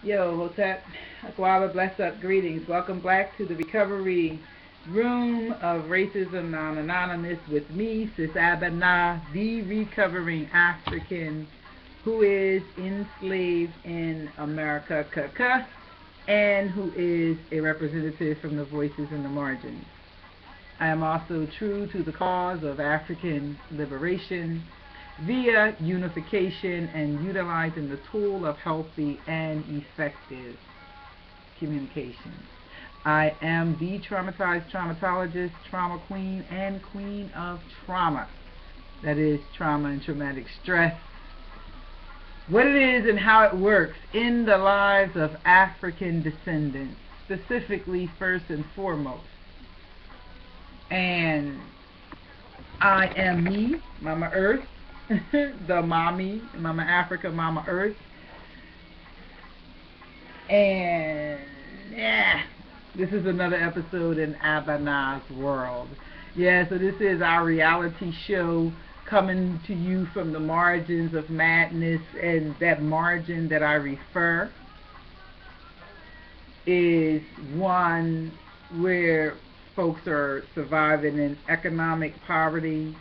Yo, Hotep, Akwaba, bless up, greetings. Welcome back to the recovery room of Racism Non-Anonymous with me, Sis Abana, the recovering African who is enslaved in America, and who is a representative from the voices in the margins. I am also true to the cause of African liberation via unification and utilizing the tool of healthy and effective communication. I am the traumatized traumatologist, trauma queen, and queen of trauma. That is trauma and traumatic stress. What it is and how it works in the lives of African descendants, specifically first and foremost. And I am me, Mama Earth, the mommy, Mama Africa, Mama Earth. And yeah, this is another episode in Abana's world. Yeah, so this is our reality show coming to you from the margins of madness, and that margin that I refer is one where folks are surviving in economic poverty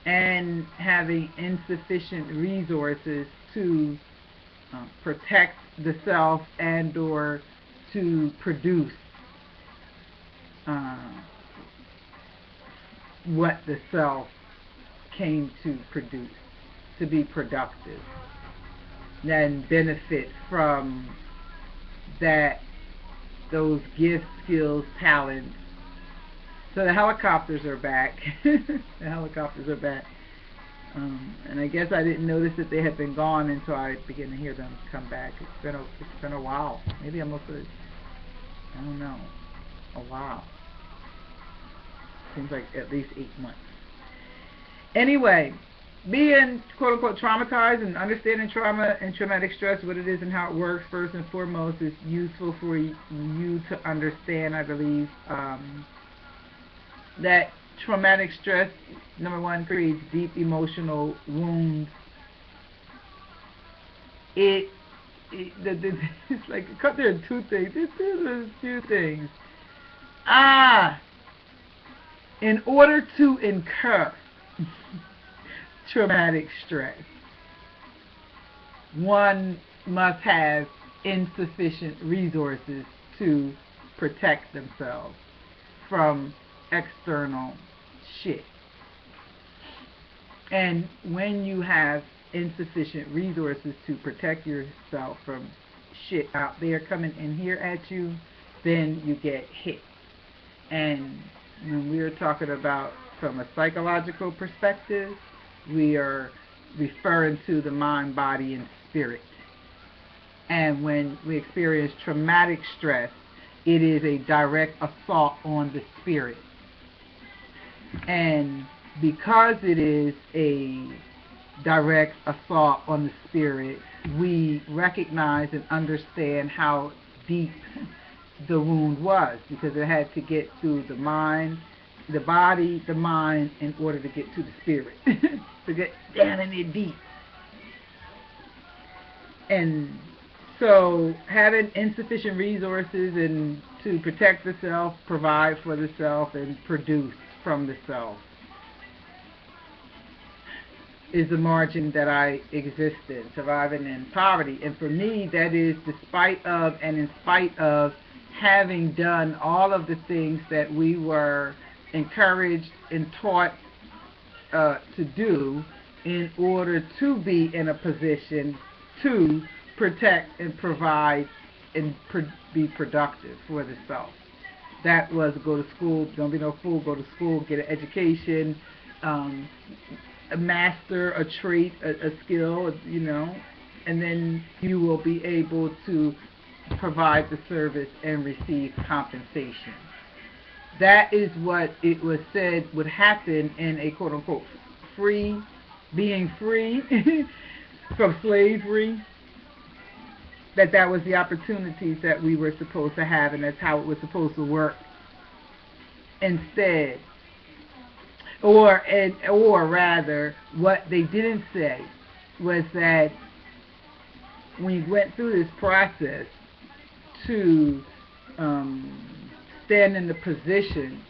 and having insufficient resources to protect the self and or to produce what the self came to produce, to be productive and benefit from those gifts, skills, talents. So the helicopters are back. The helicopters are back. And I guess I didn't notice that they had been gone until I began to hear them come back. It's been a while. Maybe almost I don't know, a while. Seems like at least 8 months. Anyway, being quote unquote traumatized and understanding trauma and traumatic stress, what it is and how it works, first and foremost, is useful for you to understand, I believe, that traumatic stress, number one, creates deep emotional wounds. It's like there are two things. There's a few things. In order to incur traumatic stress, one must have insufficient resources to protect themselves from external shit. And when you have insufficient resources to protect yourself from shit out there coming in here at you, then you get hit. And when we're talking about from a psychological perspective, we are referring to the mind, body, and spirit. And when we experience traumatic stress, it is a direct assault on the spirit. And because it is a direct assault on the spirit, we recognize and understand how deep the wound was, because it had to get through the mind, the body, the mind, in order to get to the spirit, to get down in there deep. And so having insufficient resources and to protect the self, provide for the self, and produce from the self is the margin that I exist in, surviving in poverty. And for me, that is despite of and in spite of having done all of the things that we were encouraged and taught to do in order to be in a position to protect and provide and be productive for the self. That was go to school, don't be no fool, go to school, get an education, master a trait, a skill, and then you will be able to provide the service and receive compensation. That is what it was said would happen in a quote unquote being free from slavery. That was the opportunities that we were supposed to have, and that's how it was supposed to work. Instead, or rather, what they didn't say was that when you went through this process to stand in the position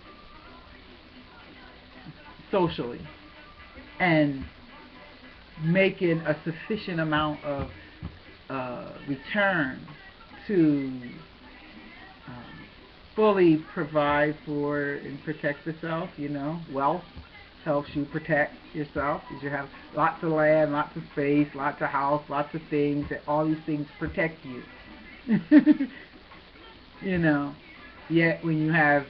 socially and making a sufficient amount of return to fully provide for and protect yourself. Wealth helps you protect yourself because you have lots of land, lots of space, lots of house, lots of things, that all these things protect you. Yet when you have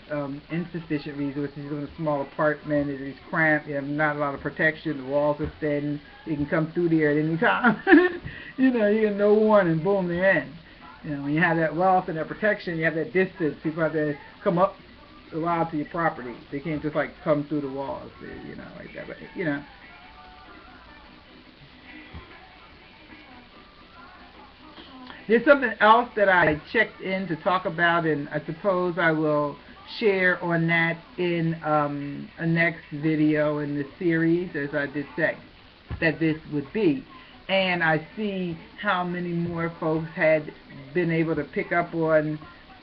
insufficient resources, you live in a small apartment, it is cramped, you have not a lot of protection, the walls are thin, you can come through there at any time. You get no warning, boom, they're in. When you have that wealth and that protection, you have that distance, people have to come up a while to your property. They can't just like come through the walls, like that. But, there's something else that I checked in to talk about, and I suppose I will share on that in a next video in the series, as I did say that this would be. And I see how many more folks had been able to pick up on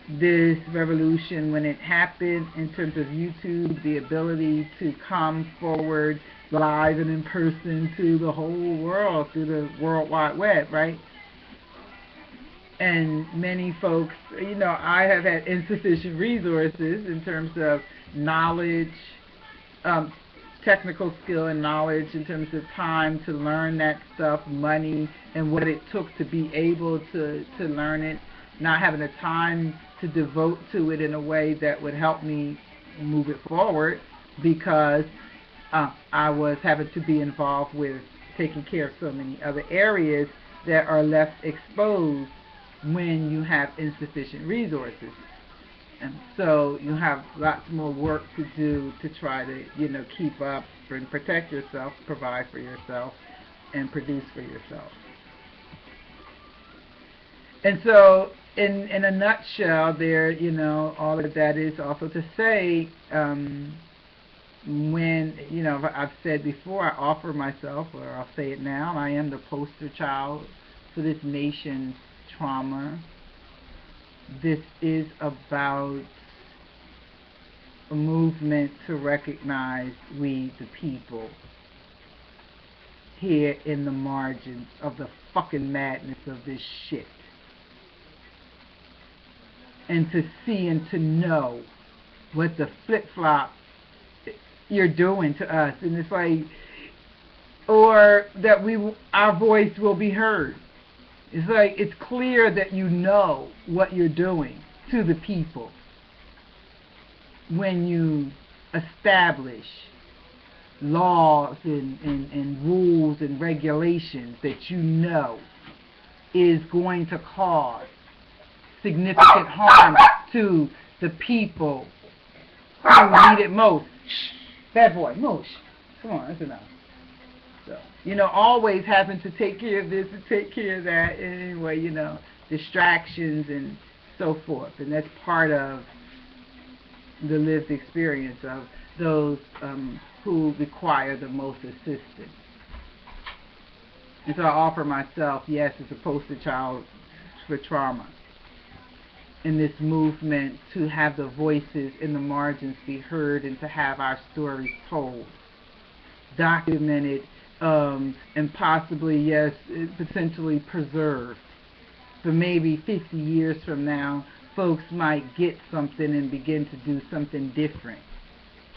this revolution when it happened in terms of YouTube, the ability to come forward live and in person to the whole world through the World Wide Web, right? And many folks, I have had insufficient resources in terms of knowledge, technical skill and knowledge, in terms of time to learn that stuff, money, and what it took to be able to learn it, not having the time to devote to it in a way that would help me move it forward, because I was having to be involved with taking care of so many other areas that are left exposed when you have insufficient resources. And so you have lots more work to do to try to, keep up and protect yourself, provide for yourself, and produce for yourself. And so, in a nutshell, there, all of that is also to say, when, I've said before, I offer myself, or I'll say it now, I am the poster child for this nation's trauma. This is about a movement to recognize we, the people, here in the margins of the fucking madness of this shit. And to see and to know what the flip-flop you're doing to us. And it's like, or that our voice will be heard. It's like, it's clear that you know what you're doing to the people when you establish laws and rules and regulations that you know is going to cause significant harm to the people who need it most. Bad boy, Moosh. Come on, that's enough. So, always having to take care of this and take care of that. Anyway, distractions and so forth. And that's part of the lived experience of those who require the most assistance. And so I offer myself, yes, as a poster child for trauma, in this movement to have the voices in the margins be heard and to have our stories told, documented, and possibly, yes, potentially preserved. For maybe 50 years from now, folks might get something and begin to do something different,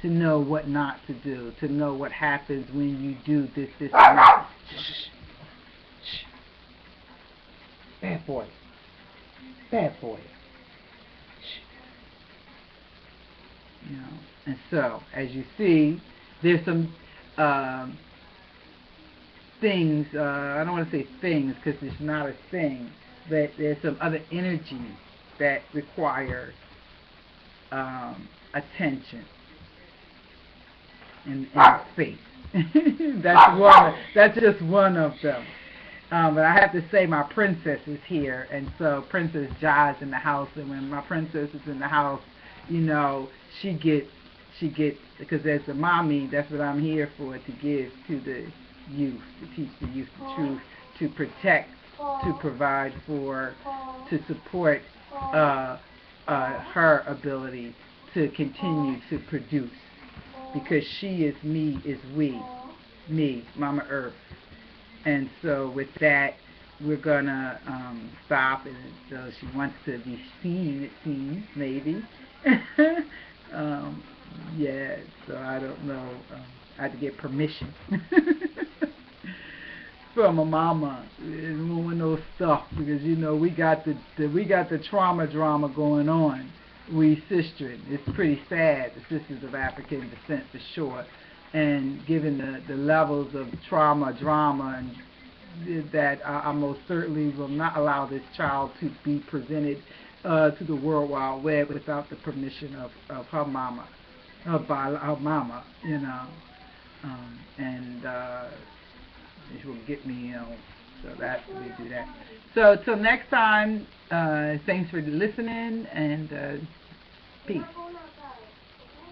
to know what not to do, to know what happens when you do this, and that. Shh. Bad boy. Bad boy. And so, as you see, there's some things, I don't want to say things because it's not a thing, but there's some other energies that require attention and space. That's just one of them. But I have to say my princess is here, and so Princess Ja's in the house, and when my princess is in the house, she gets, because as a mommy, that's what I'm here for, to give to the youth, to teach the youth the truth, to protect to provide for, to support her ability to continue to produce, because she is me, is we, me, Mama Earth. And so with that, we're gonna stop, and so she wants to be seen, it seems, maybe. Yeah, so I don't know. I had to get permission from a mama. No one knows stuff, because you know we got the trauma drama going on. We sisters, it's pretty sad. The sisters of African descent for sure, and given the levels of trauma drama and that I most certainly will not allow this child to be presented to the World Wide Web without the permission of her mama, her mama, you know, and she will get me, you know, so that we do that. So till next time, thanks for listening, and peace.